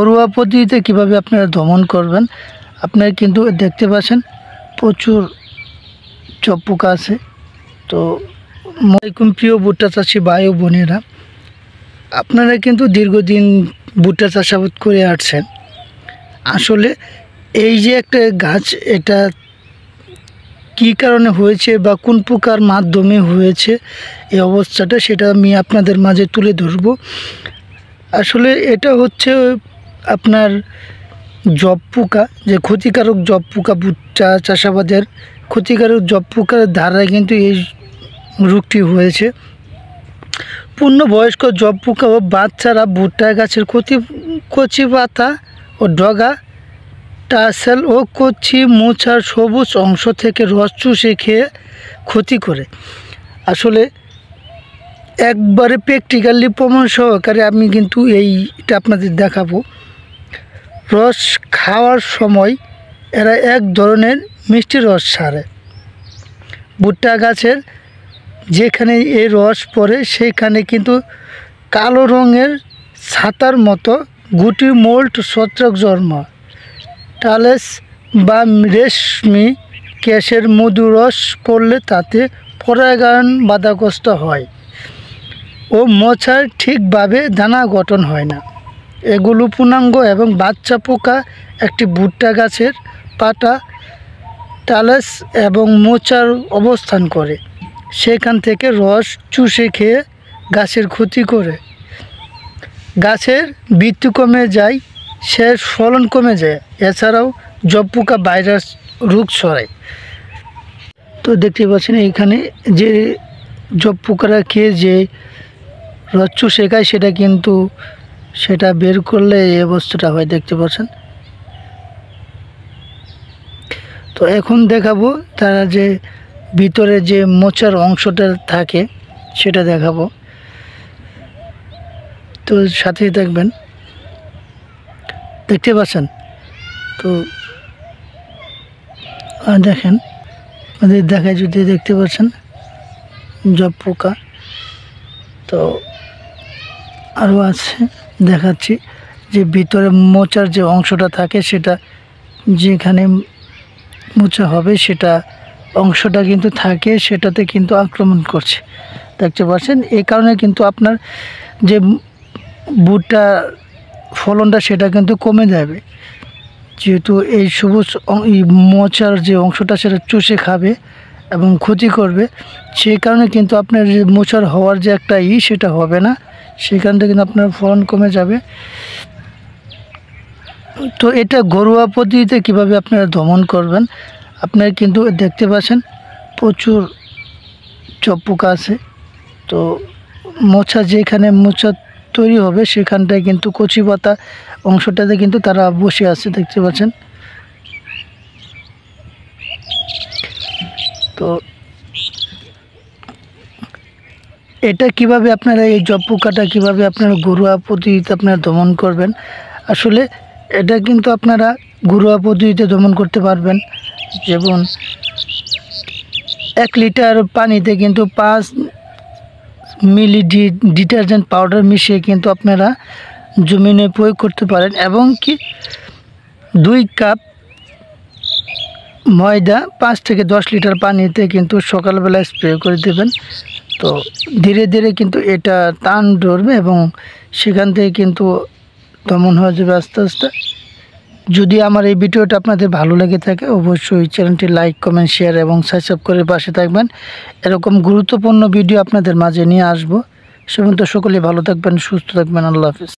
ঘরোয়া পদ্ধতিতে কীভাবে আপনারা দমন করবেন। আপনারা কিন্তু দেখতে পাচ্ছেন প্রচুর জব পোকা আছে। তো আসসালামু প্রিয় ভুট্টা চাষি ভাই ও বোনেরা, আপনারা কিন্তু দীর্ঘদিন ভুট্টা চাষাবাদ করে আসছেন। আসলে এই যে একটা গাছ, এটা কী কারণে হয়েছে বা কোন পোকার মাধ্যমে হয়েছে এই অবস্থাটা, সেটা আমি আপনাদের মাঝে তুলে ধরব। আসলে এটা হচ্ছে আপনার জব পোকা, যে ক্ষতিকারক জব পোকা, ভুট্টা চাষাবাদের ক্ষতিকারক জব পোকার দ্বারা কিন্তু এই রোগটি হয়েছে। পূর্ণবয়স্ক জব পোকা ও বাচ্চারা ভুট্টা গাছের কচি পাতা ও ডগা, টাসেল ও কচি মোচার সবুজ অংশ থেকে রস চুষে খেয়ে ক্ষতি করে। আসলে একবারে প্র্যাকটিক্যালি প্রমাণ সহকারে আমি কিন্তু এইটা আপনাদের দেখাবো। রস খাওয়ার সময় এরা এক ধরনের মিষ্টি রস ছাড়ে। ভুট্টা গাছের যেখানে এই রস পড়ে সেখানে কিন্তু কালো রঙের ছাতার মতো গুটি মোল্ড ছত্রাক জন্মায়। টালেস বা রেশমি কেশের মধু রস পড়লে তাতে পরাগায়ন বাধাগ্রস্ত হয় ও মোচার ঠিকভাবে দানা গঠন হয় না। এগুলো পূর্ণাঙ্গ এবং বাচ্চা পোকা একটি ভুট্টা গাছের পাতা, টালেস এবং মোচার অবস্থান করে, সেখান থেকে রস চুষে খেয়ে গাছের ক্ষতি করে। গাছের বৃদ্ধি কমে যায়, শেষ ফলন কমে যায়। এছাড়াও জব পোকা ভাইরাস রোগ ছড়ায়। তো দেখতে পাচ্ছেন এইখানে যে জব পোকারা খেয়ে যে রস চুষে খায়, সেটা বের করলে এই অবস্থাটা হয়, দেখতে পাচ্ছেন। তো এখন দেখাবো তারা যে ভিতরে যে মোচার অংশটা থাকে সেটা দেখাবো, তো সাথেই থাকবেন। দেখতে পাচ্ছেন তো দেখেন, আমাদের দেখায় যদি দেখতে পাচ্ছেন জব পোকা। তো আরও আছে, দেখাচ্ছি যে ভিতরে মোচার যে অংশটা থাকে, সেটা যেখানে মোচা হবে সেটা অংশটা কিন্তু থাকে, সেটাতে কিন্তু আক্রমণ করছে, দেখতে পাচ্ছেন। এই কারণে কিন্তু আপনার যে ভুট্টা ফলনটা সেটা কিন্তু কমে যাবে, যেহেতু এই সবুজ মোচার যে অংশটা সেটা চুষে খাবে এবং ক্ষতি করবে। সেই কারণে কিন্তু আপনার যে মোচার হওয়ার যে একটা সেটা হবে না, সেখান থেকে কিন্তু আপনার ফলন কমে যাবে। তো এটা ঘরোয়া পদ্ধতিতে কীভাবে আপনারা দমন করবেন। আপনারা কিন্তু দেখতে পাচ্ছেন প্রচুর জব পোকা আছে। তো যেখানে মোচা তৈরি হবে সেখানটায় কিন্তু কচি পাতা অংশটাতে কিন্তু তারা বসে আছে, দেখতে পাচ্ছেন। তো এটা কিভাবে আপনারা এই জব পোকাটা কীভাবে আপনারা ঘরোয়া পদ্ধতিতে আপনারা দমন করবেন। আসলে এটা কিন্তু আপনারা ঘরোয়া পদ্ধতিতে দমন করতে পারবেন। যেমন 1 লিটার পানিতে কিন্তু 5 মিলি ডিটারজেন্ট পাউডার মিশিয়ে কিন্তু আপনারা জমিনে প্রয়োগ করতে পারেন, এবং কি 2 কাপ ময়দা 5 থেকে 10 লিটার পানিতে কিন্তু সকালবেলা স্প্রে করে দেবেন। তো ধীরে ধীরে কিন্তু এটা টান ধরবে এবং সেখান থেকে কিন্তু দমন হয়ে যাবে আস্তে আস্তে। যদি আমার এই ভিডিওটা আপনাদের ভালো লেগে থাকে, অবশ্যই চ্যানেলটি লাইক, কমেন্ট, শেয়ার এবং সাবস্ক্রাইব করে পাশে থাকবেন। এরকম গুরুত্বপূর্ণ ভিডিও আপনাদের মাঝে নিয়ে আসবো। সে পর্যন্ত সকলে ভালো থাকবেন, সুস্থ থাকবেন। আল্লাহ হাফেজ।